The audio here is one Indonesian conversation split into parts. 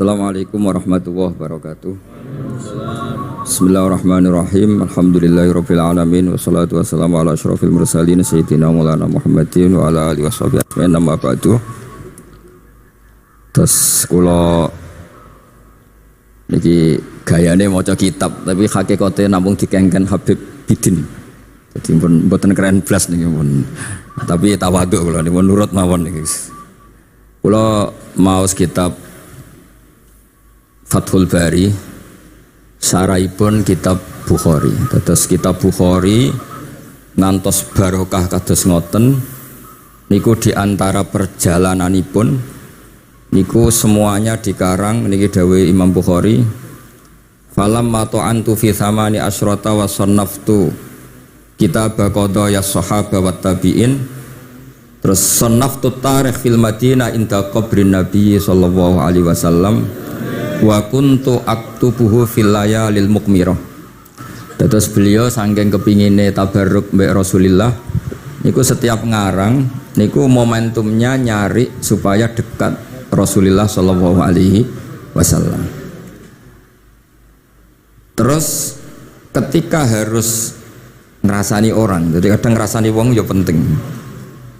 Assalamualaikum warahmatullahi wabarakatuh. Bismillahirrahmanirrahim. Alhamdulillahirabbil alamin wassalatu wassalamu ala asyrofil mursalin sayyidina Maulana Muhammadin wa ala alihi washabihi ajmain. Amma ba'du. Terus kula niki gayane maca kitab tapi hakikate namung dikengken Habib Bidin. Jadi mboten keren blas niki pun. Tapi tawadhu kula niku nurut mawon niki. Kula maos kitab Fathul Bari sarahipun kitab Bukhari. Terus kitab Bukhari ngantos barokah kados ngoten niku diantara perjalananipun niku semuanya dikarang niki dawuh Imam Bukhari. Falam matu'antu fi thamani asyrata wa sannaftu kitab qadaya sahaba wa tabi'in. Terus sannaftu tarikh fil Madinah inda qabrin Nabi sallallahu alaihi wasallam wa kuntu aktubuhu fil layalil mukmirah. Terus beliau saking kepingine tabarruk mbek Rasulillah niku setiap ngarang niku momentumnya nyari supaya dekat Rasulullah sallallahu alaihi wasallam. Terus ketika harus ngerasani orang, jadi kadang ngerasani wong ya penting.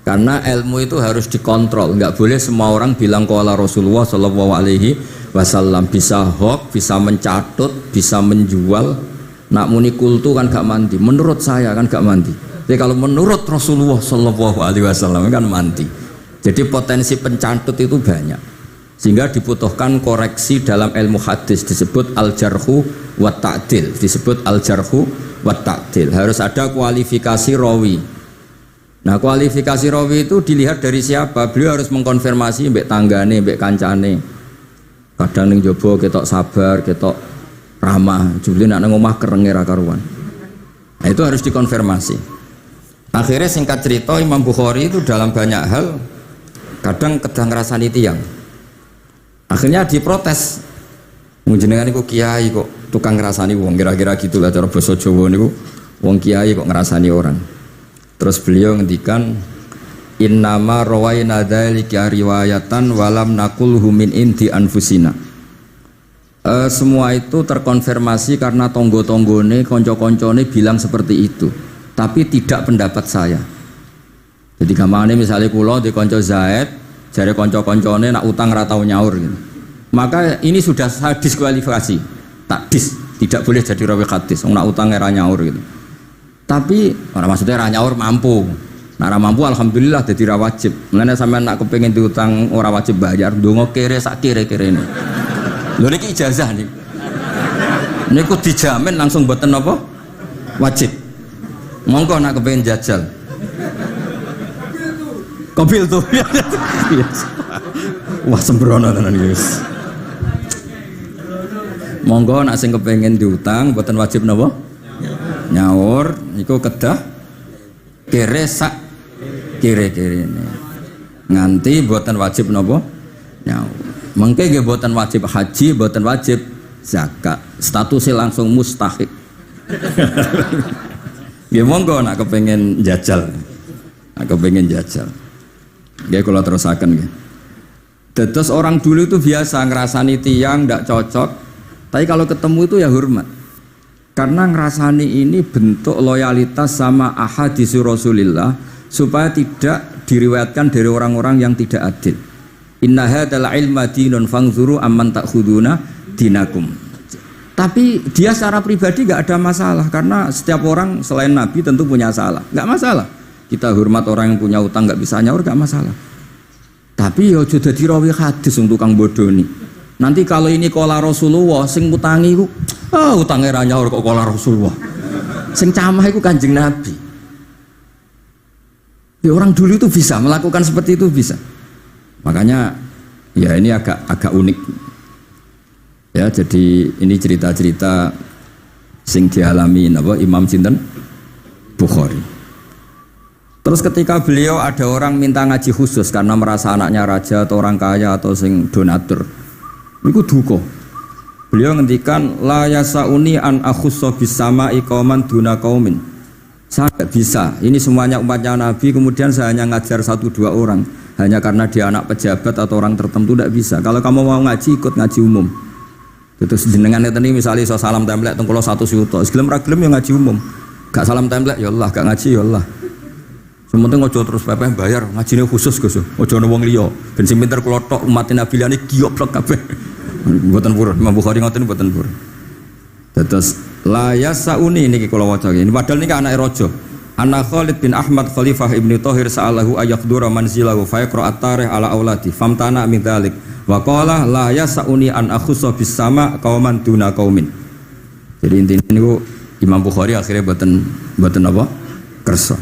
Karena ilmu itu harus dikontrol, nggak boleh semua orang bilang qala Rasulullah sallallahu alaihi wasallam, bisa hoax, bisa mencatut, bisa menjual. Nak muni kultu kan gak mandi, menurut saya kan gak mandi. Jadi kalau menurut Rasulullah sallallahu alaihi wasallam kan mandi. Jadi potensi pencatut itu banyak. Sehingga dibutuhkan koreksi dalam ilmu hadis disebut al-jarhu wa ta'dil, disebut al-jarhu wa ta'dil. Harus ada kualifikasi rawi. Nah, kualifikasi rawi itu dilihat dari siapa? Beliau harus mengkonfirmasi mbek tanggane, mbek kancane. Kadang ning jaba ketok sabar, ketok ramah, jebule nek nang omah kerenge ra karuan. Nah, itu harus dikonfirmasi. Akhirnya singkat cerita Imam Bukhari itu dalam banyak hal kadang kedang ngrasani tiyang. Akhirnya diprotes. Njenengan niku kiai kok tukang ngrasani wong, kira-kira gitulah cara basa Jawa niku. Wong kiai kok ngrasani orang. Terus beliau ngendikan innama rawaina dzalika riwayatan walam naqulhu min indi anfusina. Semua itu terkonfirmasi karena tonggo-tonggone, konco-koncone bilang seperti itu, tapi tidak pendapat saya. Jadi gampangane misalnya kula di konco Zaid, jare konco-koncone nak utang ra tau nyaur gitu. Maka ini sudah saya diskualifikasi. Takdis, tidak boleh jadi rawi hadis. Wong nak utang ra nyaur gitu. Tapi orang maksudnya ra nyaur mampu. Nah ra mampu alhamdulillah dadi ra wajib. Mulane sampean nak kepengin diutang ora wajib bayar, ndonga kere sak kere-kerene. Lho niki ijazah nih. Niku dijamin langsung mboten napa? Wajib. Monggo nak kepengin jajal. Kobil tuh. Wah sembrono tenan guys. Monggo nak sing kepengin diutang mboten wajib napa? Nyaur niku kedah kere sak kere-kere ini nganti buatan wajib nopo nyaur. Mengke nggih buatan wajib haji, buatan wajib zakat, statusnya langsung mustahik. Nggih monggo nak kepengen jajal, nak kepengen jajal. Nggih kula terusaken nggih. Terus orang dulu itu biasa ngerasani tiang ndak cocok, tapi kalau ketemu itu ya hormat. Karena ngerasani ini bentuk loyalitas sama ahadits Rasulillah supaya tidak diriwayatkan dari orang-orang yang tidak adil. Inna hadzal ilma dinun fangzuru amman ta'khuduna dinakum. Tapi dia secara pribadi enggak ada masalah karena setiap orang selain Nabi tentu punya salah. Enggak masalah. Kita hormat orang yang punya utang enggak bisa nyaur enggak masalah. Tapi ya aja dadi rawi hadis untuk tukang bodoni. Nanti kalau ini qala Rasulullah sing utangi ku utangnya ra nyaur kok qala Rasulullah. Sing camah iku Kanjeng Nabi. Ya, orang dulu itu bisa melakukan seperti itu bisa. Makanya ya ini agak unik. Ya, jadi ini cerita-cerita sing dialami napa Imam sinten Bukhari. Terus ketika beliau ada orang minta ngaji khusus karena merasa anaknya raja atau orang kaya atau sing donatur. Niku duka. Beliau ngendikan la yasauni an akhussa bisama'i qauman duna qaumin. Saya tidak bisa. Ini semuanya umatnya Nabi, kemudian saya hanya ngajar 1-2 orang. hanya karena dia anak pejabat atau orang tertentu, tidak bisa. Kalau kamu mau ngaji, ikut ngaji umum. Terus jenengan ini misalnya so salam template teng kula 1 juta, gelem ra gelem ya ngaji umum. Gak salam template ya Allah, gak ngaji ya Allah. Sementing ojo terus pepeh bayar, ngajine khusus Gus. Ojo ana wong liya. Ben sing pinter kula tok umat Nabi liyane gioplok kabeh. Mboten purun, Imam Bukhari ngoten mboten purun. Terus la yasauni niki kula waca iki. Padahal niki anake raja. Ana Khalid bin Ahmad Khalifah Ibnu Thahir sa'alahu ayaqdura manzilahu fa yaqra at-tarikh ala auladi famtana min dzalik wa qala la yasauni an akhussa bis sama qauman duna qaumin. Jadi intinya niku Imam Bukhari akhirnya boten apa? Kersa.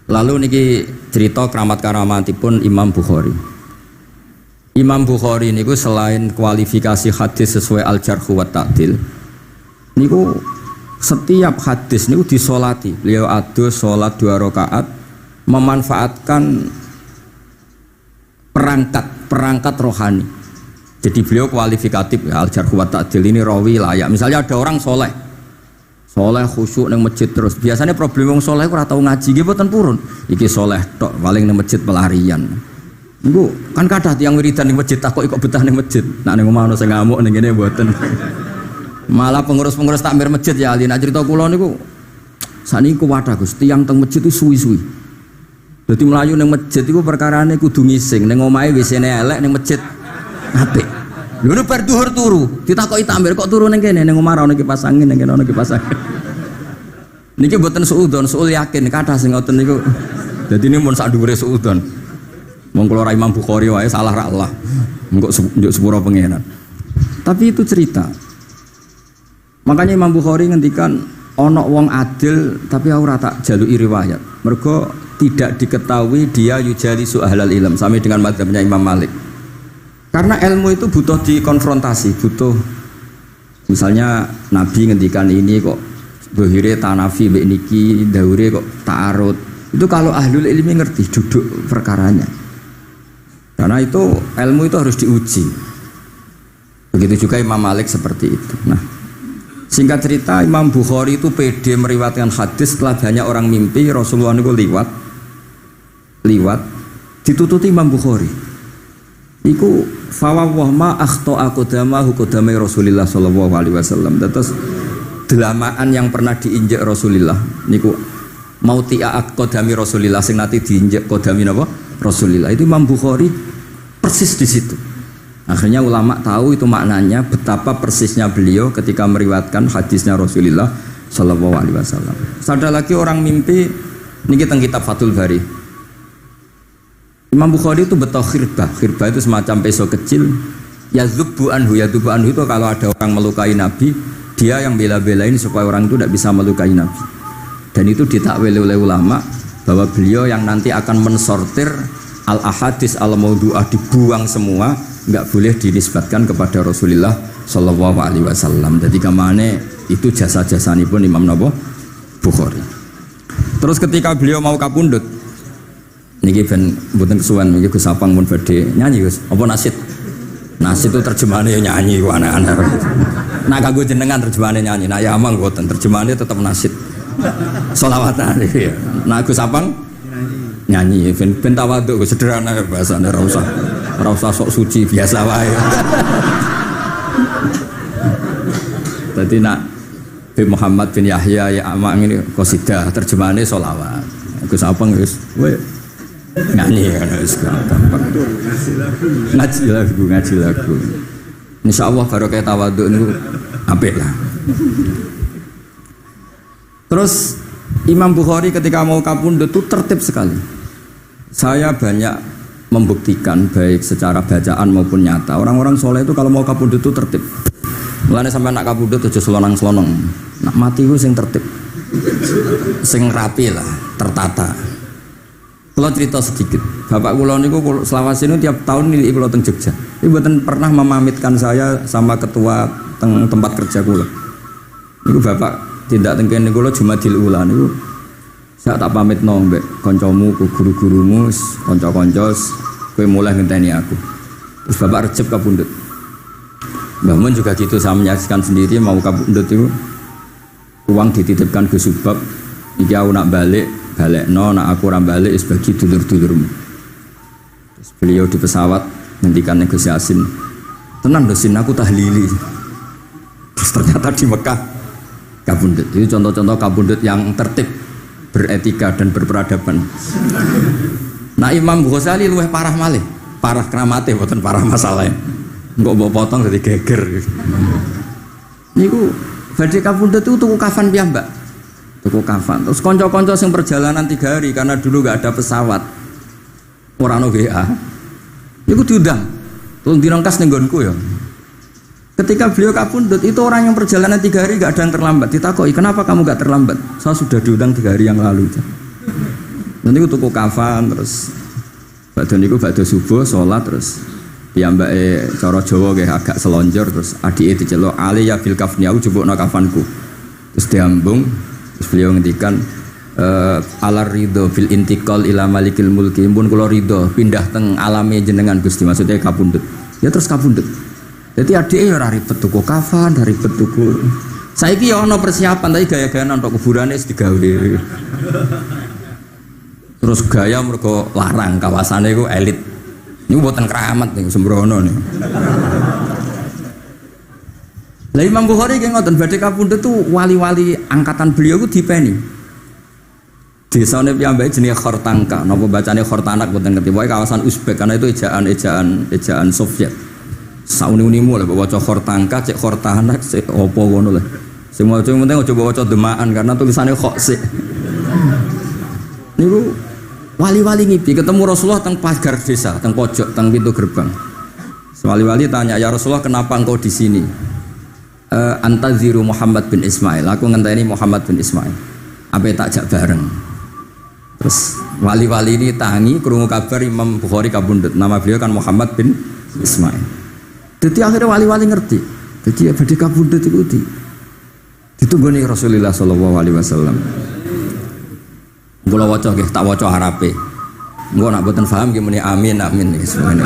Lalu niki cerita keramat-keramatipun Imam Bukhari. Imam Bukhari niku selain kualifikasi hadis sesuai al-jarh wa ta'dil, niku setiap hadis niku disolati. Beliau adus sholat 2 rakaat, memanfaatkan perangkat rohani. Jadi beliau kualifikatif ya, al-jarh wa ta'dil ini rawi layak. Misalnya ada orang soleh khusyuk nang masjid terus. Biasanya problem wong soleh ora tau ngaji nggih mboten purun. Iki soleh tok paling nang masjid pelarian. Niku kan kathah tiyang wiridan ning masjid takok kok betah ning masjid. Nek ning omah ono sing ngamuk ning kene mboten. Malah pengurus-pengurus takmir masjid ya ali nak cerita kula niku sakniki kuwadah Gus, tiyang teng masjid itu suwi-suwi. Dadi mlayu ning masjid iku perkarane kudu ngising, ning omahe WC-ne elek ning masjid apik. Lho bar dhuwur turu, ditakoki takmir kok turu ning kene ning omah ana kipas angin, ning kene ana kipas angin. Niki mboten suudzon, suul yakin kathah sing ngoten niku. Dadi ini mun sak dhuwure suudzon. Wong kula Imam Bukhari wae salah ra Allah. Engko njuk sepuro pengenan. Tapi itu cerita. Makanya Imam Bukhari ngendikan ana wong adil tapi ora tak jaluki riwayat. Mergo tidak diketahui dia yujalisu ahlal ilm sampai dengan mazhabnya Imam Malik. Karena ilmu itu butuh dikonfrontasi, butuh misalnya Nabi ngendikan ini kok dohire tanafi mbek niki daure kok ta'arud. Itu kalau ahlul ilmi ngerti duduk perkaranya. Karena itu ilmu itu harus diuji. Begitu juga Imam Malik seperti itu. Nah, singkat cerita Imam Bukhari itu pede meriwayatkan hadis setelah banyak orang mimpi Rasulullah itu liwat ditututi Imam Bukhari. Iku fawwah ma akhta aqdamahu qadamai Rasulullah sallallahu alaihi wasallam. Terus delamaan yang pernah diinjak Rasulullah niku mautia aqdami Rasulullah sing nate diinjak qadami napa Rasulullah. Itu Imam Bukhari persis di situ. Akhirnya ulama tahu itu maknanya betapa persisnya beliau ketika meriwayatkan hadisnya Rasulullah sallallahu alaihi wasallam. Ada lagi orang mimpi niki teng kitab Fathul Bari. Imam Bukhari itu betul khirbah itu semacam peso kecil. Yadzubu anhu itu kalau ada orang melukai Nabi, dia yang bela-belain supaya orang itu tidak bisa melukai Nabi. Dan itu ditakwil oleh ulama bahwa beliau yang nanti akan mensortir al-ahadis al-maudu'ah, dibuang semua, nggak boleh dinisbatkan kepada Rasulullah sallallahu alaihi wasallam. Jadi kemana itu jasa-jasanya pun Imam Bukhari. Terus ketika beliau mau kapundhut, niki ben mboten kesuwen niki Gus Sapang pun badhe nyanyi Gus. Apa nasid? Nasid itu terjemahannya ya nyanyi ku anak-anak. Nah kanggo jenengan terjemahannya nyanyi. Nah ya amang mboten terjemahannya tetap nasid. Sholawatan ya. Nah Gus Sapang nyanyi ben tawadhu sederhana bahasane ora usah sok suci biasa wae. Dadi nak bin Muhammad bin Yahya ya amang ini qasidah terjemahannya sholawat. Gus Sapang wis nyanyi kan gampang. Ngaji lagu. Insyaallah barokah tawadhu niku apik lah. Terus Imam Bukhari ketika mau kapundhut itu tertib sekali. Saya banyak membuktikan baik secara bacaan maupun nyata. Orang-orang soleh itu kalau mau kapundhut itu tertib. Mulane sampai nak kapundhut aja selonang-selonong. Nak mati ku sing tertib. Sing rapi lah, tertata. Kalau cerita sedikit, bapak kula niku selawase niku tiap tahun nilai kula teng Jogja. Ibu mboten pernah memamitkan saya sama ketua tempat kerja kula. Niku bapak tindak teng kene kula Jumadil Ula niku saya tak pamit mbek kancamu, guru-gurumu, kanca-kanca kowe mulai ngenteni aku. Terus bapak Recep kapundhut. Mbah Mun juga gitu, saya menyaksikan sendiri mau kapundhut itu uang dititipkan ke Subab. Iki aku nak balekno, nak aku ora balik wis bagi dulur-dulurmu. Beliau di pesawat ngendikan Gus Yasin, tenang dosin aku tahlili. Terus ternyata di Mekah kabundut. Itu contoh-contoh kabundut yang tertib, beretika dan berperadaban. Nah Imam Ghazali luwih parah malih, parah kramate boten parah masalahnya. Enggak mbok potong jadi geger. Niku badhe kabundut itu tuku kafan piyambak. Tuku kafan. Terus kanca-kanca sing perjalanan 3 hari karena dulu enggak ada pesawat. Ora ono WA. Niku diundang. Tolong dirangkas ning nggonku ya. Ketika beliau kabundut itu orang yang perjalanan 3 hari enggak ada yang terlambat. Ditakoki, "Kenapa kamu enggak terlambat?" "Saya sudah diundang 3 hari yang lalu." Nanti aku tuku kafan terus badhe niku badhe subuh salat terus piyambake cara Jawa nggih agak selonjor terus adike diceluk ali ya bil kafni aku jupukno kafanku. Terus diambung terus beliau ngendikan alar ridho bil intiqal ila malikil mulki pun kula ridho pindah teng alame jenengan Gusti maksudnya kabundut. Ya terus kabundut. Jadi adike ya ora ribet tuku kafan, ora ribet tuku. Saiki ya ana persiapan tapi gaya-gayaan untuk kuburane wis digawe. Terus gaya mergo larang kawasane iku elit. Niku mboten keramat niku sembrono niku. Lah Imam Bukhari ki ngoten badhe kapundhut tuh wali-wali angkatan beliau ku dipeni. Desane piyambake jenenge Khortangka, napa bacane Khortanak mboten ngerti. Pokoke kawasan Uzbek karena itu ejaan Soviet. Sauni-unimu lah waca Khortangka, cek Khortanak, cek opo ngono lah. Sing maca penting aja waca demaan karena tulisannya kok sik. Niku wali-wali ngipi ketemu Rasulullah teng pagar desa, teng pojok, teng pintu gerbang. Wali-wali tanya, "Ya Rasulullah, kenapa engkau di sini?" Antaziru Muhammad bin Ismail. Aku ngenteni Muhammad bin Ismail. Apa tak jak bareng. Terus wali-wali ini tangi krungu kabar Imam Bukhari kabundut. Nama beliau kan Muhammad bin Ismail. Jadi akhirnya wali-wali ngerti. Jadi ya badhe kabundut iku ditunggoni Rasulullah sallallahu alaihi wasallam. Kula waca nggih tak waca harape. Engko nak mboten paham nggih muni amin amin nggih semene.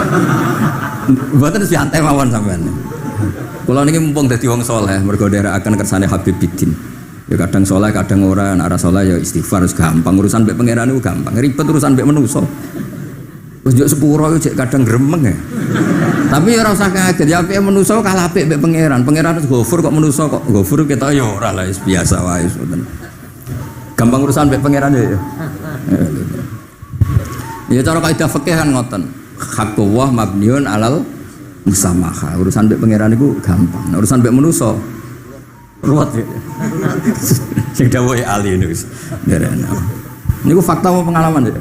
Mboten santai mawon sampean. Kula niki mumpung dadi wong saleh mergo nderekaken kersane Habib Bidin. Ya kadang saleh kadang ora, nek ora saleh ya istighfar wis gampang urusan mbek pangeran niku gampang. Ribet urusan mbek manusa. Wis njuk sepuro iku kadang gremeng ya. Tapi ora usah kaget ya apike manusa kalah apik mbek pangeran. Pangeran wis gofur kok manusa kok gofur ketok ya ora lah wis biasa wae ngoten. Gampang urusan mbek pangeran ya. Ya cara kaidah fikih kan ngoten. Haqqullah mabniun alal musamaha. Urusan mbek pangeran iku gampang. Nah, urusan mbek manusa ruwet ya. Sing dawuhe ali niku wis nderena. Niku fakta apa pengalaman ya?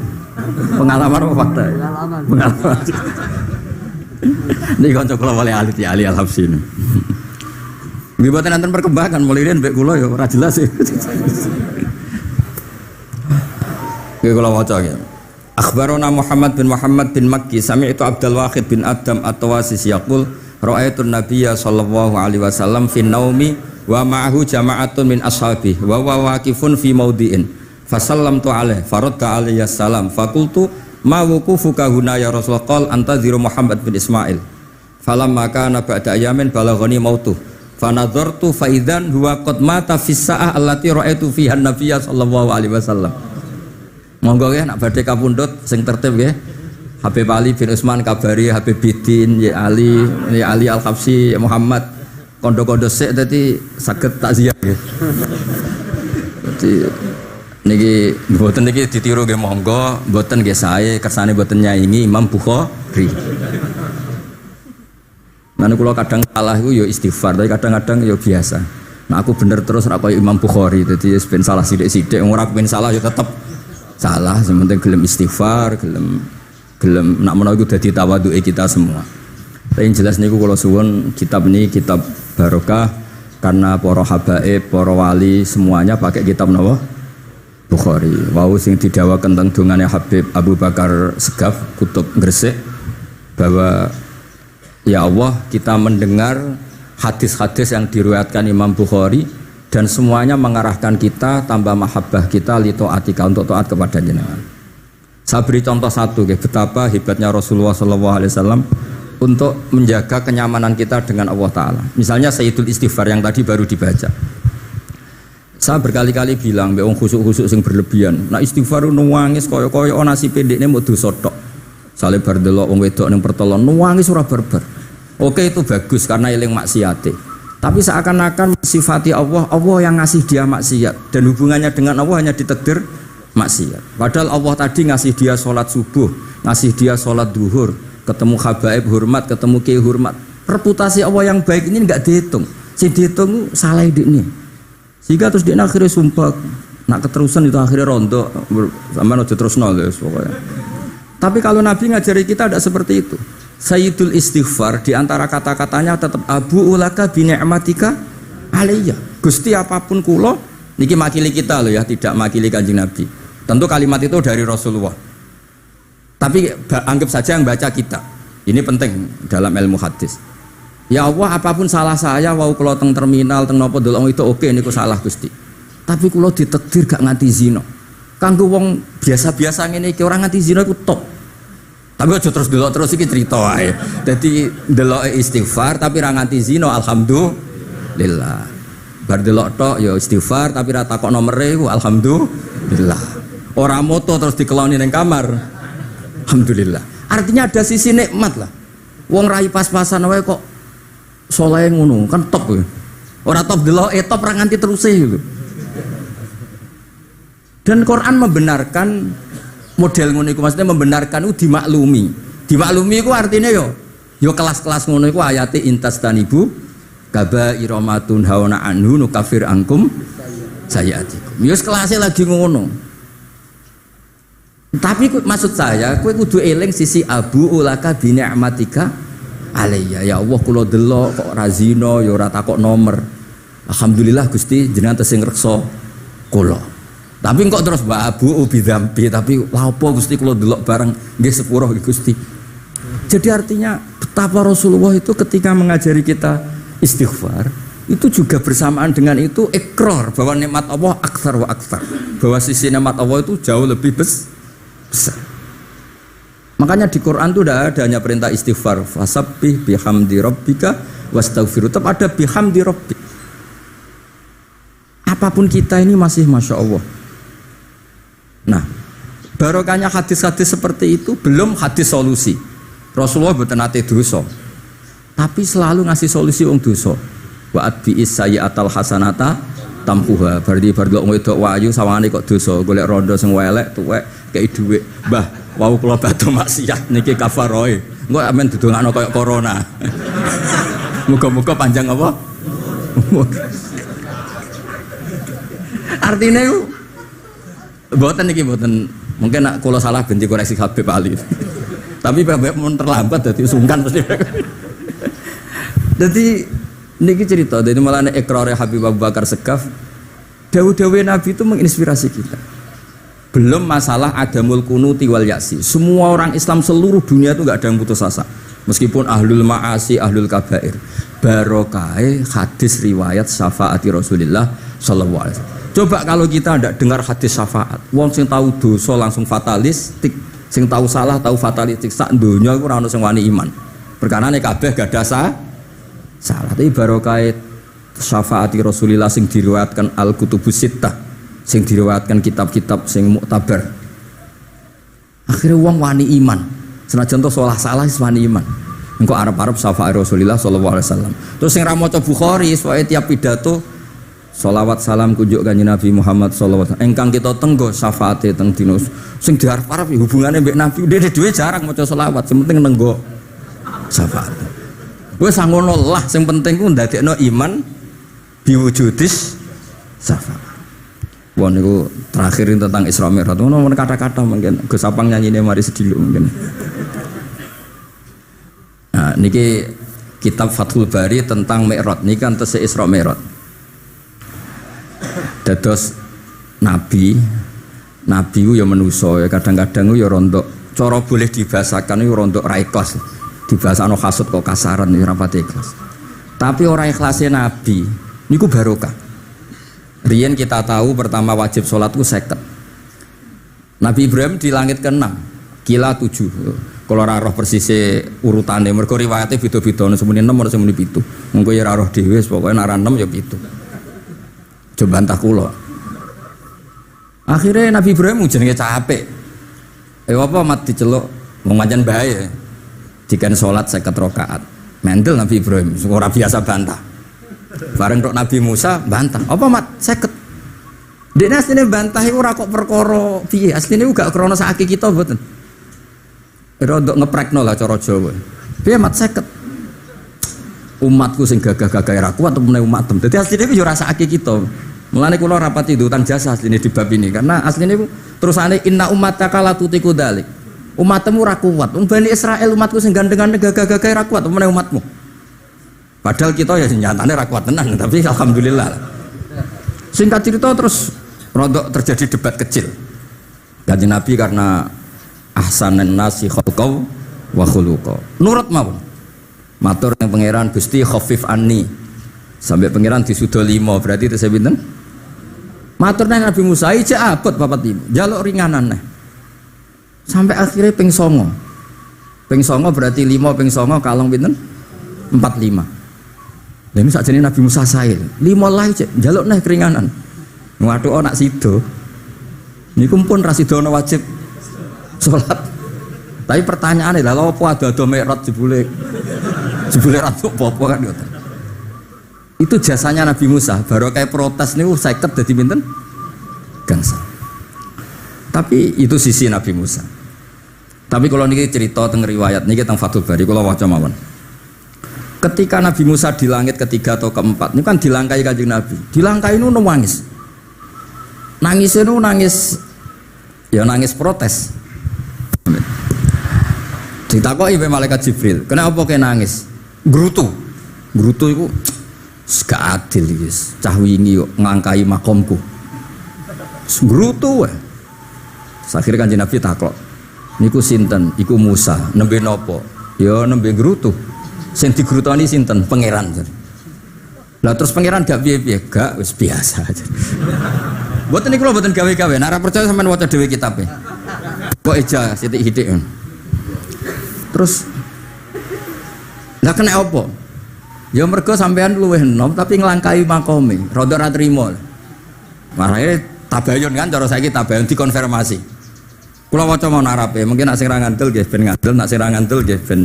Pengalaman apa fakta? Pengalaman. Niki kanca kula wali Ali Al-Habsyi. Nggih boten enten perkembangan mulih mbek kula ya ora jelas ya. Nggih kula waca ya. Akhbarona Muhammad bin Makki sami'tu Abdul Wahid bin Adam at-Tawasis yaqul ra'aitu an-nabiyya sallallahu alaihi wasallam fi naumi wa ma'ahu jama'atun min ashabi wa waqifun fi mawdi'in fasallamtu alaihi faradda alayya salam faqultu ma wuqufuka huna ya Rasulullah qala antaziru Muhammad bin Ismail falamma kana ba'da ayamin balaghani mautu fanadhartu fa idzan huwa qad mata fis sa'ah allati ra'aitu fiha an-nabiyya sallallahu alaihi wasallam. Monggo ya nak badhe kapundhut sing tertib nggih. Habib Ali bin Utsman kabari Habib Bidin ya Ali Al-Habsyi ya Muhammad kondo-kondo sik dadi saged takziah nggih. Dadi niki mboten niki ditiru nggih monggo, mboten nggih sae kersane mboten nyaingi Imam Bukhari. Lan kula kadang salah iku ya istighfar, tapi kadang-kadang ya biasa. Nah aku bener terus ora kaya Imam Bukhari, dadi ben salah sithik-sithik ora kepen salah ya tetep salah, sementing gelem istighfar, gelem nak menawa iku dadi tawadhuke kita semua. Tapi yang jelas niku kula suwun kitab ini kitab barokah karena para habaib, para wali semuanya pakai kitab napa? Bukhari. Wau sing didhawaken teng dongane Habib Abu Bakar Segaf Kutub Gresik bahwa ya Allah kita mendengar hadis-hadis yang diriwayatkan Imam Bukhari dan semuanya mengarahkan kita tambah mahabbah kita li taatika untuk taat kepada jenengan. Saya beri contoh satu betapa hebatnya Rasulullah SAW untuk menjaga kenyamanan kita dengan Allah Ta'ala. Misalnya Sayyidul Istighfar yang tadi baru dibaca. Saya berkali-kali bilang mbek wong khusuk-khusuk sing berlebihan. Nah istighfar nangis koyo-koyo nasi pendekne mau dosa tok. Saleh bar delok wong wedok ning pertolon nuwangi ora barbar. Oke itu bagus karena eling maksiate. Tapi seakan-akan sifati Allah, Allah yang ngasih dia maksiat dan hubungannya dengan Allah hanya ditakdir maksiat. Padahal Allah tadi ngasih dia sholat subuh, ngasih dia sholat duhur, ketemu habaib hormat, ketemu kiai hormat. Reputasi Allah yang baik ini enggak dihitung. Si dihitung salah ini. Sehingga terus dia akhirnya sumpah, nak keterusan itu akhirnya rontok, sama aja terus nol pokoknya. Tapi kalau Nabi ngajari kita tidak seperti itu. Sayyidul istighfar di antara kata-katanya tetap abu ulaka bi ni'matika alayya. Gusti apapun kula niki makili kita loh ya, tidak makili Kanjeng Nabi. Tentu kalimat itu dari Rasulullah. Tapi anggap saja yang baca kita. Ini penting dalam ilmu hadis. Ya Allah apapun salah saya wau kula teng terminal teng napa delok itu oke niku salah Gusti. Tapi kula ditakdir gak nganti zina. Kanggo wong biasa-biasa ngene iki ora nganti zina iku top. Tapi aja terus delok terus iki cerita wae. Dadi delok istighfar tapi ra nganti zina alhamdulillah. Bar delok tok ya istighfar tapi ra takok nomere ku alhamdulillah. Ora moto terus dikeloni ning kamar. Alhamdulillah. Artinya ada sisi nikmat lah. Wong rai pas-pasan wae kok saleh ngono, kan top ya. Ora top delok top ra nganti terus gitu. Dan Quran membenarkan model ngono iku, maksudnya membenarkan itu dimaklumi. Dimaklumi iku artinya yo kelas-kelas ngono iku ayate intastanibu kabaira matun hauna anhu nukafir angkum sayatikum. Yo kelasé lagi ngono. Tapi maksud saya kowe kudu eling sisi abu ulaka bi ni'matika alayya. Ya Allah kula delok kok ra zina ya ora takok nomor. Alhamdulillah Gusti jenengan tesih ngreksa kula. Tapi kok terus abu ubi dzambi, tapi lha apa Gusti kula delok bareng nggih sepuro Gusti. Jadi artinya betapa Rasulullah itu ketika mengajari kita istighfar itu juga bersamaan dengan itu ikrar bahwa nikmat Allah aktsar wa aktsar. Bahwa sisi nikmat Allah itu jauh lebih besar. Makanya di Quran itu tidak ada hanya perintah istighfar, fasabbih bihamdi rabbika wastaghfiru. Tetap ada bihamdi rabbik. Apapun kita ini masih masya Allah. Nah, barokahnya hadis-hadis seperti itu belum hadis solusi. Rasulullah mboten nate dosa. Tapi selalu ngasih solusi wong dosa. Wa atbi'is sayyi'atal hasanata tampuha. Berarti bar delok wedok wayu sawangane kok dosa, golek rondo sing welek tuwek kei dhuwit. Mbah, wau kula badhe maksiat niki kafaroe. Engko amen didongakno kaya corona. Muga-muga panjang apa? Artinya itu mboten niki mboten mungkin nak kula salah benci koreksi Habib Ali. Tapi Habib mun terlambat dadi sungkan mesti. Dadi niki cerita dadi malah nek ikrare Habib Abu Bakar Segaf dawuh-dawuh Nabi itu menginspirasi kita. Belum masalah adamul kunuti wal yasi. Semua orang Islam seluruh dunia itu enggak ada yang putus asa. Meskipun ahlul ma'asi, ahlul kabair. Barokai hadis riwayat syafaati Rasulullah sallallahu alaihi wasallam. Coba kalau kita tidak dengar hadis syafaat, wong sing tahu dosa langsung fatalistik, sing tahu salah tahu fatalistik, sak donya iku ora ono sing wani iman. Perkarane kabeh gak ada salah. Tapi barokah syafaati Rasulillah sing diriwayatkan Al-Kutubus Sittah, sing diriwayatkan kitab-kitab sing muktabar. Akhirnya wong wani iman. Senajan to salah wis wani iman. Engko arep-arep syafaat Rasulillah sallallahu alaihi wasallam. Terus sing ra maca Bukhari, soalnya tiap pidato sholawat salam kunjuk kanjeng Nabi Muhammad sallallahu alaihi wasallam. Engkang kita tenggo syafaate teng dina sing diarep-arep hubungane mbek Nabi. Dhewe jarang maca sholawat, sing penting nenggo syafaat. Wis ngono lah, sing penting ku ndadekno iman biwujudis syafaat. Wah niku terakhirin tentang Isra Mi'raj. Ono kata-kata mungkin Gus Apang nyanyine mari sediluk mungkin. Nah, niki kitab Fathul Bari tentang Mi'raj niki kan tesih Isra Mi'raj. Dados nabi ku ya manusa ya kadang-kadang ya rontok cara boleh dibahasakan ya rontok ra ikhlas. Dibahasano hasud kok kasaran ya ora pati ikhlas. Tapi ora ikhlase nabi niku barokah. Riyen kita tahu pertama wajib sholat itu 50. Nabi Ibrahim di langit ke-6 kila 7. Kalau ora roh persise urutane mergo riwayate beda-beda semene 6 ora semene 7. Mengko ya ora roh dhewe pokoke nek ora 6 ya 7. Coba bantah kula. Akhirnya Nabi Ibrahim jenenge capek. Apa mat diceluk Wong pancen bahaya. Diken salat 50 rakaat. Mendel Nabi Ibrahim, ora biasa bantah. Bareng tok Nabi Musa bantah. Apa mat 50? Dene asline bantah iku ora kok perkara piye. Asline iku gak krana sakake kita mboten. Rodok ngeprekno lah cara Jawa. Piye mat 50? Umatku sing gagah-gagah ra kuat temene umatem. Dadi asline iku yo rasake kita. Mulane kula rapati dutan jasa asline di bab ini karena asline iku terusane inna ummataka la tutiku dzalik. Umatmu ra kuat. Wong Bani Israil umatku sing gandengan gagah-gagah ra kuat temene umatmu. Padahal kita ya nyatane ra kuat tenan, tapi alhamdulillah. Singkat cerita terus rodok terjadi debat kecil. Kanjeng Nabi karena ahsanan nasi khalqau wa khuluqa. Nurut mawon. Matur yang pangeran Gusti khafif anni. Sampai pangeran disudo 5 berarti itu saya pinten? Matur nang Nabi Musa iki abot papat 5. Jaluk ringanan neh. Sampai akhirnya ping 9. Ping 9 berarti 5 ping 9 kalong pinten? 45. Lah ini sakjane Nabi Musa sae. 5 lah cek jaluk neh keringanan. Waduh anak sido. Niku pun ra sida ana wajib salat. Tapi pertanyaane lha apa ada mikrot jebule ratu apa kan ngoten. Itu jasanya Nabi Musa, baru kayak protes niku 50 dadi pinten? Gangsal. Tapi itu sisi Nabi Musa. Tapi kalau niki cerita teng riwayat niki teng Fathul Bari kula waca mawon. Ketika Nabi Musa di langit ketiga atau keempat, ini kan dilangkai Kanjeng Nabi. Dilangkai nu nangis. Nangis itu nangis ya nangis protes. Ditakoki be malaikat Jibril, "Kenapa kowe nangis?" Grutu itu gak adil guys. Cah wingi kok ngangkai makomku. Grutu wae. Akhire Kanjeng Nabi takok, "Niku sinten?" "Iku Musa." "Nembe napa?" "Ya nembe grutu." Sing digrutoni sinten? Pangeran. Lah terus pangeran gak piye-piye, gak wis biasa aja. Mboten niku lho mboten gawe-gawe. Nek ora percaya sampean waca dhewe kitabe. Kok eja sithik-sithik. Terus lah kena apa? Ya mergo sampean luwih enom tapi nglangkai makome, rada ora trima. Marane tabayun kan cara saiki tabayun dikonfirmasi. Kula waca mon Arabe, mungkin nek sing ra ngandel nggih ben ngandel, nek sing ra ngandel nggih ben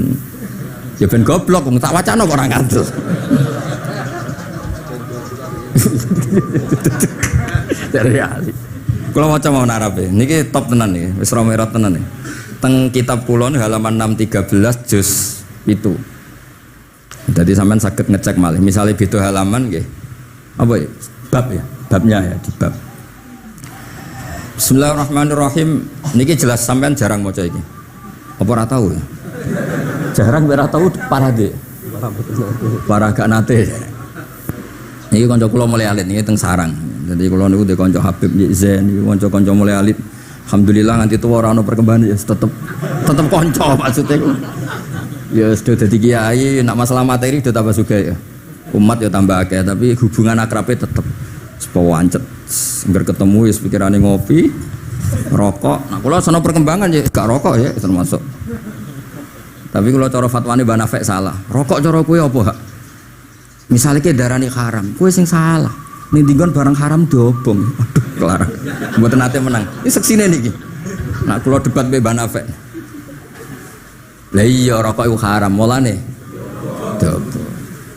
ya ben goblok wong tak wacana kok ora ngandel. Dari ali. Kula waca mon Arabe, niki top tenan niki, wis romerot tenan niki. Teng kitab kula halaman 613 juz itu. Jadi sampean saged ngecek malih. Misalnya beda halaman nggih. Apa ya? Bab ya, babnya ya di bab. Bismillahirrahmanirrahim. Niki jelas sampean jarang maca iki. Apa ora tahu ya? Jarang ora tahu parah deh. Parah gak nate. Niki kanca kula mulai alit niki teng sarang. Jadi kula niku de kanca Habib Zain niku kanca-kanca mulai alit. Alhamdulillah nganti tuwa ora ono perkembangan ya tetep kanca maksudnya ku. Ya sudah jadi kiai, nak masalah materi sudah tambah juga ya. Umat ya tambah akeh, tapi hubungan akrabnya tetep sepawancet. Ngger ketemu ya pikirane ngopi, rokok. Nah kula sono perkembangan ya gak rokok ya termasuk. Tapi kalau cara fatwane Mbah Nafek salah. Rokok cara kowe apa, Hak? Misale ki darani haram, kowe sing salah. Ning dinggon barang haram dobong. Aduh, kelar. Mboten nate menang. Iki seksine niki. Nak kula debat mbek Mbah Nafek. Lah iya rokok itu haram, mulane dobo.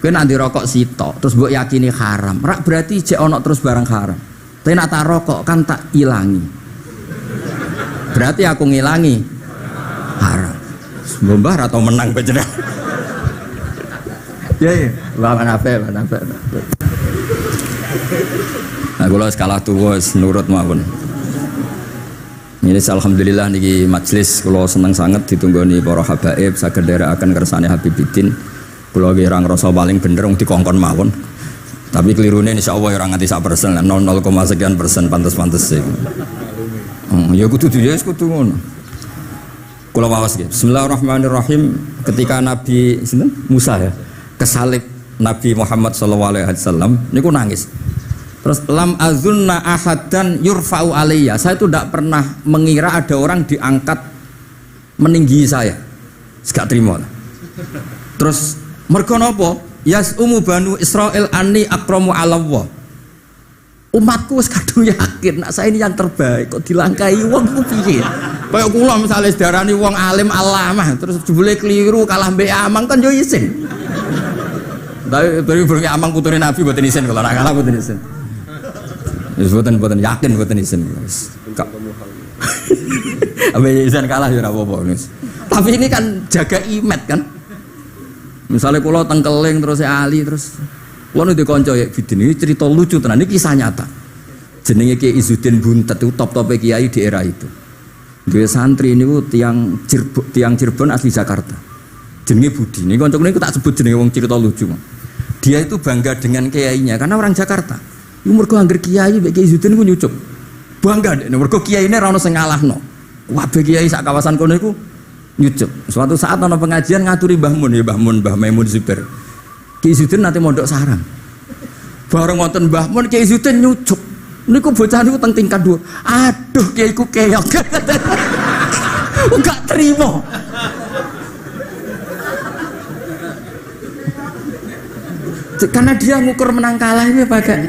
Kowe nek rokok sitok terus mbok yakini haram, rak berarti jek ana terus barang haram. Tapi nek tak rokok kan tak ilangi. Berarti aku ngilangi haram. Mbah atau menang panjenengan. Ya ya, mana apa. Nah kula skala tuwa nurut mawon. Ini alhamdulillah niki majelis kula seneng sangat ditunggoni para habaib saged nderekaken kersane Habibiddin. Kula nggih ora ngrasa paling bener wong dikongkon mawon. Tapi kelirune insyaallah ora nganti 1%, 0,0 sekian persen pantes-pantes. Ya kudu kudu ngono. Kula waos nggih. Bismillahirrahmanirrahim. Ketika Nabi sinten? Musa ya, kesalib Nabi Muhammad sallallahu alaihi wasallam niku nangis. Terus lam azunna ahadan yurfa'u alayya. Saya itu tidak pernah mengira ada orang diangkat meninggi saya. Gak terima. Terus mergo napa? Yas banu Israil anni akramu 'ala Allah. Umatku wis kadung yakin nak saya ini yang terbaik kok dilangkai wong ku piye? Kayak kula misalnya sedarani wong alim alamah terus jebule keliru kalah mbek Amang kan yo isin. Tapi beri Amang putune Nabi mboten isin kula ora kalah mboten isin. Wis mboten yakin mboten isin. Abe isin kalah ya ora apa-apa. Tapi ini kan jaga imet kan. Misalnya kula tengkeling terus Ali terus kula ndek kanca ya bidin ini cerita lucu tenan iki kisah nyata. Jenenge Kiai Izzuddin Buntet itu top-top kiai di era itu. Dia santri ini tiang Cirebon asli Jakarta. Jenenge Budi. Ini kanca niku tak sebut jenenge wong cerita lucu. Dia itu bangga dengan kiainya karena orang Jakarta. Iku mergo anggere kiai mbek Kiai Izzuddin ku nyucup. Bangga nek mergo kiyaine ra ono sing ngalahno. Kabeh kiai sak kawasan kono iku nyucup. Suatu saat ana pengajian ngaturi Mbah Mun ya Mbah Maimun Zubair. Kiai Izzuddin nate mondok sarang. Bareng wonten Mbah Mun Kiai Izzuddin nyucup. Niku bocah niku teng tingkat 2. Aduh kiaiku keok. Enggak terima. Karena dia ngukur menang kalah ini pakai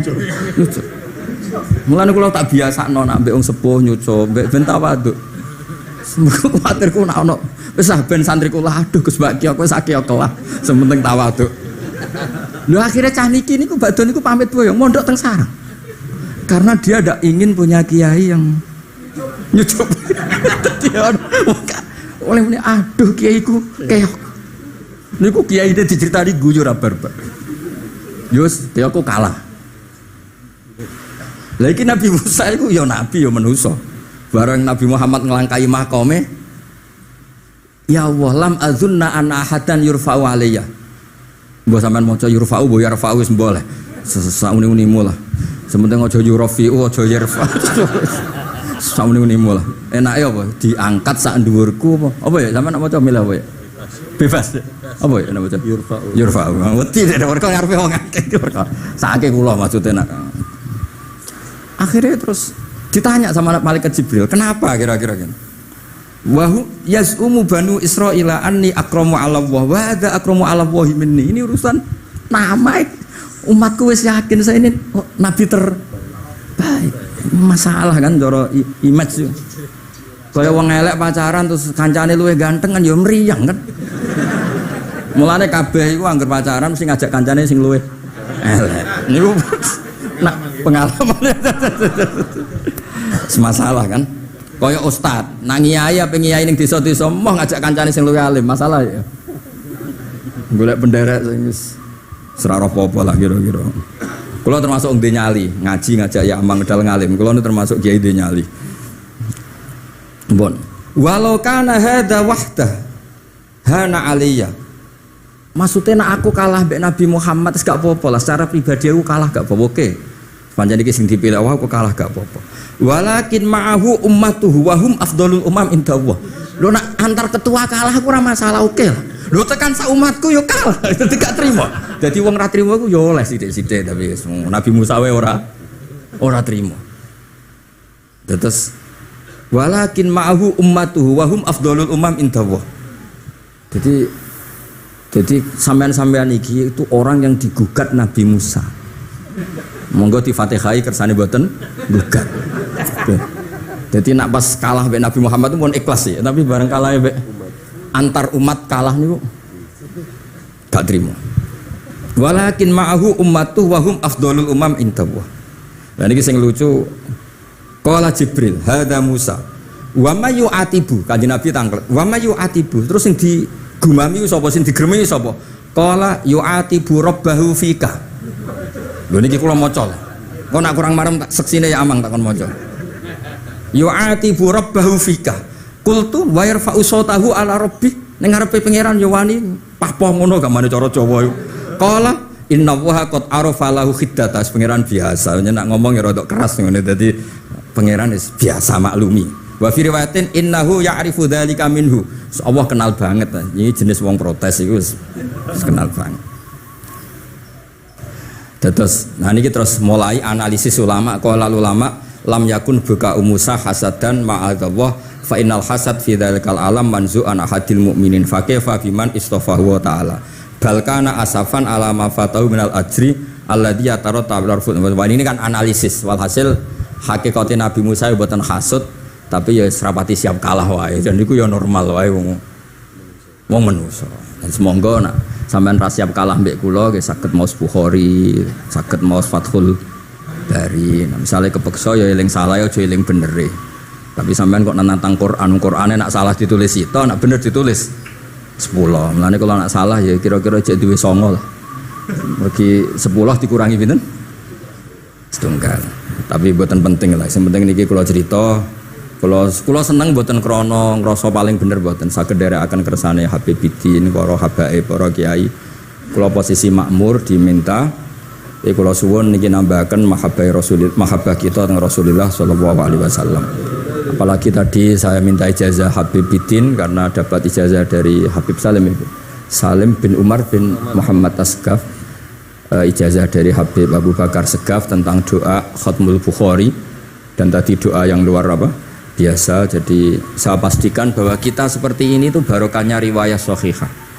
nyucup. Mulane kula tak biasakno nak mbek wong sepuh nyucup, mbek ben tawaduk. Semoga kuwatirku nak ono wis ben santriku lah aduh Gus Baki aku wis akeh kelah, sementing tawaduk. Lho akhirnya cah niki niku badhe niku pamit boyong mondok teng sarang. Karena dia tidak ingin punya kiai yang nyucup. Oleh ini aduh kiaiku keok. Niku kiai itu diceritani guyu ra barbar. Yus, dia aku kalah. Lagi Nabi Musa itu ya nabi ya manusia. Bareng Nabi Muhammad ngelangkai makome. Ya Allah lam azunna anna ahadan yurfa'u alayya. Mbok sampean maca yurfa'u mbok yarfa'u wis boleh. Sauni-unimu lah. Sementing aja yurafi'u aja yarfa. Sauni-unimu lah. Enake apa? Diangkat sak dhuwurku apa? Apa ya sampean nak maca milih apa ya? Bebas. Apa ya nak maca? Yurfa'u. Wedi nek mereka ngarepe wong akeh mereka. Sakake kula maksude nak. Akhirnya terus ditanya sama malaikat Jibril, kenapa kira-kira kan? Wahu yaz'umu banu Israila anni akramu 'ala Allah wa hadza akramu 'ala Allah minni. Ini urusan nama umatku wis yakin saya ini nabi terbaik. Masalah kan cara image. Kaya wong elek pacaran terus kancane luwih ganteng kan ya mriyang kan. Mulane kabeh iku anggere pacaran mesti ngajak kancane sing luwih elek. Niku nak pengalaman semasalah kan kaya ustad nang kiai apa kiai ning desa-desa moh ngajak kancane sing luwih alim masalah ya golek penderek sing wis ora apa-apa lah kira-kira kula termasuk ndek nyali ngaji ngajak ya amang ngedal ngalim kula termasuk kiai ndek nyali mbon walau kana hadza wahdah hana aliyya maksudnya nak aku kalah mbek Nabi Muhammad wis gak apa-apa lah secara pribadi aku kalah gak apa-apa oke pancen iki sing dipilih aku kalah gak apa-apa walakin ma'ahu ummatuhu wa hum afdhalul umam indallah lho nak antar ketua kalah aku ora masalah oke lah lho tekan sak umatku yo kalah dadi gak trimo dadi wong ra trimo aku yo oleh sithik-sithik tapi Nabi Musa wae ora trimo terus walakin ma'ahu ummatuhu wa hum afdhalul umam indallah jadi sampean-sampean iki itu orang yang digugat Nabi Musa. Monggo di Fatihai kersane mboten gugat. Jadi nak pas kalah mbek Nabi Muhammad itu pun ikhlas ya, tapi bareng kalah mbek antar umat kalah niku gak trimo. Walakin ma'ahu ummatuh wa hum afdhalul umam indallah. Lah niki sing lucu qala Jibril hadza Musa wa may yu'atibu kanjeng Nabi tanglet wa may yu'atibu terus sing digumami sapa sing digremi sapa qala yu'atibu rabbahu fika lho niki kula maca kok nak kurang marem tak seksine ya amang tak kon maca yu'atibu rabbahu fika qultu wa yarfa'u sautahu ala rabbi ning ngarepe pangeran ya wani pahpoh ngono gak mane cara Jawa iku qala inna waha qad arafa lahu khiddatas pangeran biasa nak ngomong ya rada keras ngene dadi pangeran wis biasa maklumi wa fi riwayatin innahu ya'rifu dzalika minhu Allah kenal banget ini jenis wong protes iku wis kenal banget terus nah niki terus mulai analisis ulama qala ulama lam yakun buka Musa hasadan ma'adzallah fa innal hasad fi dzalikal alam manzu an ahadil mukminin fa kaifa biman istafahu wa ta'ala bal kana asafan ala ma fatahu minal ajri alladhi yataratta bil arfud ini kan analisis walhasil hakikate Nabi Musa mboten hasud Tapi ya serapati siap kalah wae. Dan itu ya normal wae wong manusa. Dan semoga nak sampean ra siap kalah mbek kula nggih saged maos Bukhari, saged maos Fathul Bari. Nah, misalnya kepeksa ya eling salah ya aja eling bener e. Tapi sampean kok nantang Qur'ane nak salah ditulis sito, nak bener ditulis 10. Mulane kalau nak salah ya kira-kira jek duwe 9 lah. Bagi 10 dikurangi pinten? Setunggal. Tapi mboten penting lah. Sing penting niki kula cerita, kula seneng mboten krana ngrasa paling bener mboten saged nderekaken kersane Habibiddin, para habaib, para kiai. Kula posisi makmur diminta kula suwun niki nambahaken mahabbah kita teng Rasulullah sallallahu alaihi wasallam. Apalagi tadi saya minta ijazah Habibiddin karena dapat ijazah dari Habib Salim bin Umar bin Muhammad Asgaf, ijazah dari Habib Abu Bakar Segaf tentang doa Khatmul Bukhari, dan tadi doa yang luar biasa. Jadi saya pastikan bahwa kita seperti ini tuh barokahnya riwayat sahihah.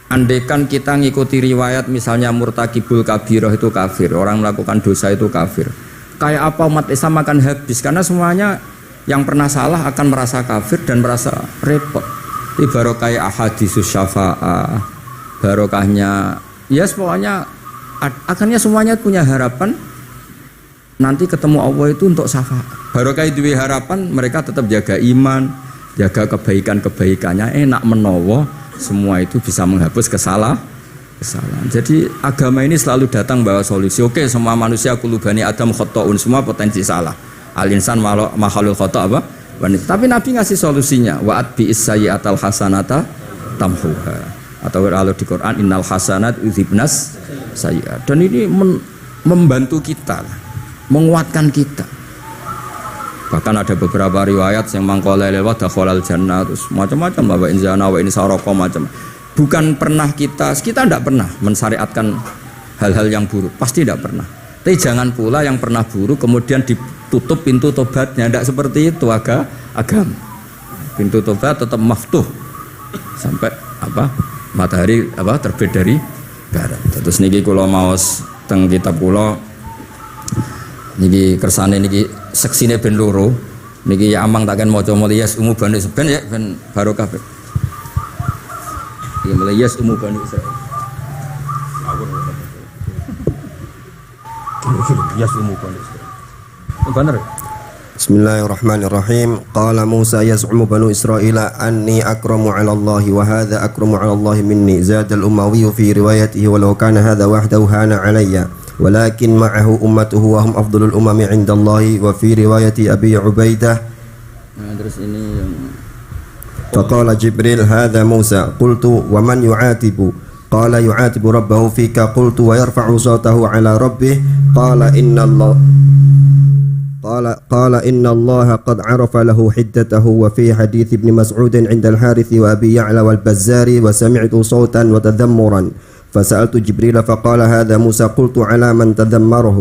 Andaikan kita ngikuti riwayat misalnya murtakibul kabirah itu kafir, orang melakukan dosa itu kafir, kayak apa umat Islam akan habis, karena semuanya yang pernah salah akan merasa kafir dan merasa repot. Ini barokah ahaditsus syafa'ah, barokahnya ya pokoknya akhirnya semuanya punya harapan nanti ketemu Allah itu untuk syafaat. Barokah itu harapan mereka tetap jaga iman, jaga kebaikan-kebaikannya, enak menowo semua itu bisa menghapus kesalahan. Jadi agama ini selalu datang bawa solusi. Oke, semua manusia kulubani Adam khotoun, semua potensi salah. Al-insan makhluk khoto apa? Tapi Nabi ngasih solusinya. Wa'at bi'is sayyi'atal hasanata tamhuha. Atau kalau di Quran innal hasanat udzibnas sayyi'at. Dan ini membantu kita, menguatkan kita. Bahkan ada beberapa riwayat yang mangqala lewat dakhalal jannah, terus macam-macam bahwa inzana wa in sarqa macam. Bukan pernah kita tidak pernah mensyariatkan hal-hal yang buruk, pasti tidak pernah. Tapi jangan pula yang pernah buruk kemudian ditutup pintu tobatnya, tidak seperti itu agama. Pintu tobat tetap maftuh sampai matahari terbit dari barat. Terus niki kula maos teng kitab kula niki kersane niki seksine ben loro. Niki ya amang takkan maca muliyas umu bani seben ya ben barokah. Mulai yes umu bani Israil. Yes umu bani Israil. Benar. Bismillahirrahmanirrahim. Qala Musa yaz'umu banu Israila anni akramu 'ala Allah wa hadha akramu 'ala Allah minni. Zada al-Umawi fi riwayatihi walau kana hadha wahdahu hana 'alayya. Walakin ma'ahu ummatuhu wa hum afdalul umami 'inda Allah wa fi riwayati Abi Ubaidah. Nah, terus ini yang فقال جبريل هذا موسى قلت ومن يعاتب قال يعاتب ربه فيك قلت ويرفع صوته على ربه قال إن الله قد عرف له حدته. وفي حديث ابن مسعود عند الحارث وأبي يعلى والبزار وسمعت صوتا وتذمرا فسألت جبريل فقال هذا موسى قلت على من تذمره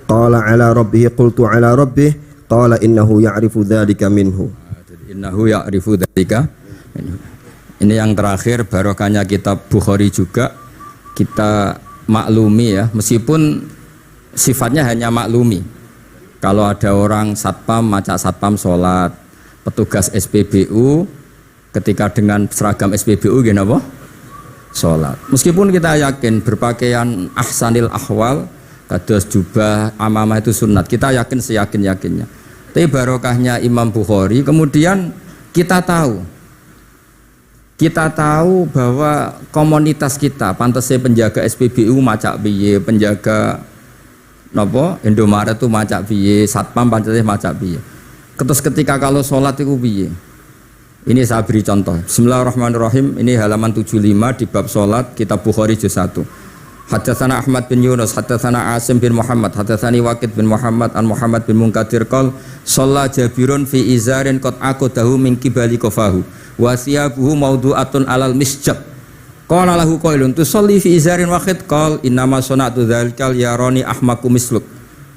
قال على ربه قلت على ربه قال إنه يعرف ذلك منه. Innahu ya'rifu dzalika. Ini yang terakhir barokahnya kitab Bukhari juga kita maklumi ya, meskipun sifatnya hanya maklumi. Kalau ada orang satpam macak satpam sholat, petugas SPBU ketika dengan seragam SPBU gini apa? Sholat. Meskipun kita yakin berpakaian ahsanil ahwal, kados jubah, amamah itu sunat, kita yakin seyakin-yakinnya. Tapi barokahnya Imam Bukhari, kemudian kita tahu bahwa komunitas kita, pantasnya penjaga SPBU macak biye, penjaga Indomaret itu macak biye, satpam pantasnya macak biye. Terus ketika kalau sholat itu biye. Ini saya beri contoh. Bismillahirrahmanirrahim. Ini halaman 75 di bab sholat kitab Bukhari juz 1. Haddatsana Ahmad bin Yunus, haddatsana Asim bin Muhammad, haddatsani Waqid bin Muhammad an Muhammad bin Munkadir qol shalla Jabirun fi izarin qad aqadahu min qibali qafahu wa siyabuhu mawdu'atun alal misjab. Qala lahu qailun tusalli fi izarin waqid qal innama sana'tu dzalika yarani ahmaku misluk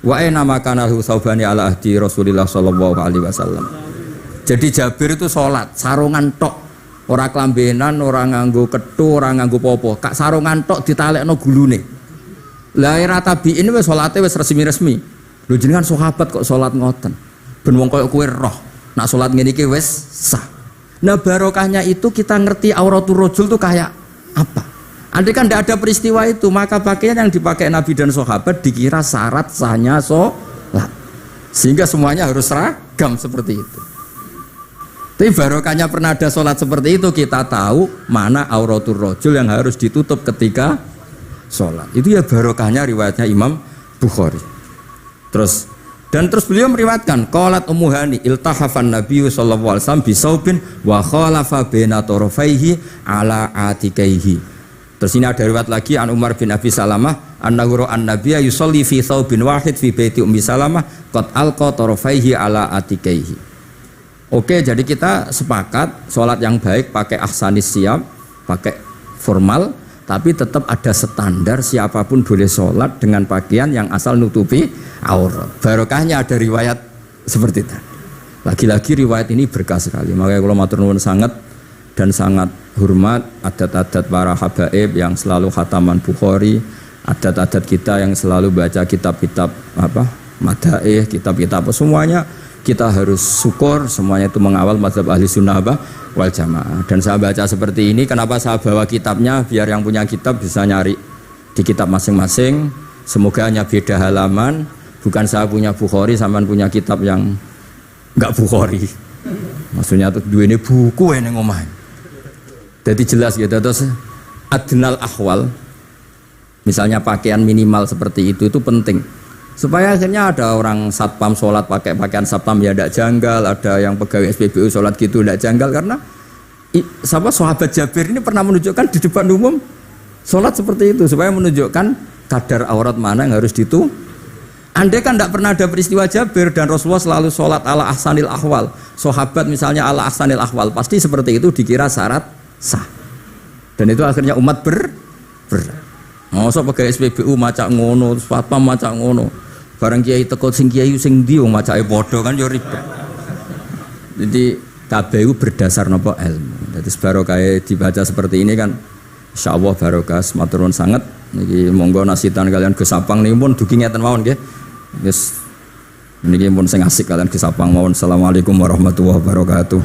wa aina ma kana lahu saubani ala ahdi Rasulillah sallallahu alaihi wasallam. Jadi Jabir itu salat sarungan tok. Ora klambenan, ora nganggo kethu, ora nganggo popo. Kak sarungan tok ditalekno gulune. Lah era tabi'in wis salate wis resmi-resmi. Lho jenengan sahabat kok salat ngoten. Ben wong koyo kowe roh, nak salat ngene iki wis sah. Nah barokahnya itu kita ngerti auratul rajul itu kayak apa. Andai kan tidak ada peristiwa itu, maka pakaian yang dipakai Nabi dan sahabat dikira syarat sahnya sholat, sehingga semuanya harus seragam seperti itu. Tapi barokahnya pernah ada sholat seperti itu, kita tahu mana auratul rajul yang harus ditutup ketika sholat. Itu ya barokahnya riwayatnya Imam Bukhari. Terus beliau meriwayatkan qalat Ummu Hani iltahafan Nabiyyu sallallahu alaihi wasallam bisaubin wa khalafa baina tarafaihi ala atikaihi. Terus ini ada riwayat lagi an Umar bin Abi Salamah annahu ra'a an-nabiyya yusalli fi thawbin wahid fi baiti Ummi Salamah qad alqa tarafaihi ala atikaihi. Oke, jadi kita sepakat sholat yang baik pakai ahsanis siyam, pakai formal, tapi tetap ada standar siapapun boleh sholat dengan pakaian yang asal nutupi aurat. Barokahnya ada riwayat seperti itu. Lagi-lagi riwayat ini berkah sekali. Makanya kalau matur nuwun sangat dan sangat hormat adat-adat para habaib yang selalu khataman Bukhari, adat-adat kita yang selalu baca kitab-kitab madaih, kitab-kitab semuanya kita harus syukur, semuanya itu mengawal mazhab ahli sunnah wal jamaah. Dan saya baca seperti ini, kenapa saya bawa kitabnya biar yang punya kitab bisa nyari di kitab masing-masing. Semoga hanya beda halaman, bukan saya punya Bukhari sampean punya kitab yang enggak Bukhari. Maksudnya tuh dua ini buku yang ngomong. Jadi jelas gitu. Terus adnal ahwal, misalnya pakaian minimal seperti itu penting. Supaya akhirnya ada orang satpam sholat pakai pakaian satpam ya tidak janggal, ada yang pegawai SPBU sholat gitu tidak janggal, karena sahabat Jabir ini pernah menunjukkan di depan umum sholat seperti itu supaya menunjukkan kadar aurat mana yang harus ditu. Andai kan tidak pernah ada peristiwa Jabir dan Rasulullah selalu sholat ala ahsanil ahwal, sahabat misalnya ala ahsanil ahwal, pasti seperti itu dikira syarat sah. Dan itu akhirnya umat masa pegawai SPBU macak ngono, satpam macak ngono. Barang kiai teko sing kiai sing ndi wong macake padha kan yo ribet. Jadi kabeh berdasar napa ilmu. Dadi barokah dibaca seperti ini kan insyaallah barokah matur nuwun sanget. Niki monggo nasitan kalian Gus Sapang niki pun dugi ngeten mawon nggih. Wis niki pun sing asik kalian Gus Sapang mawon. Assalamualaikum warahmatullahi wabarakatuh.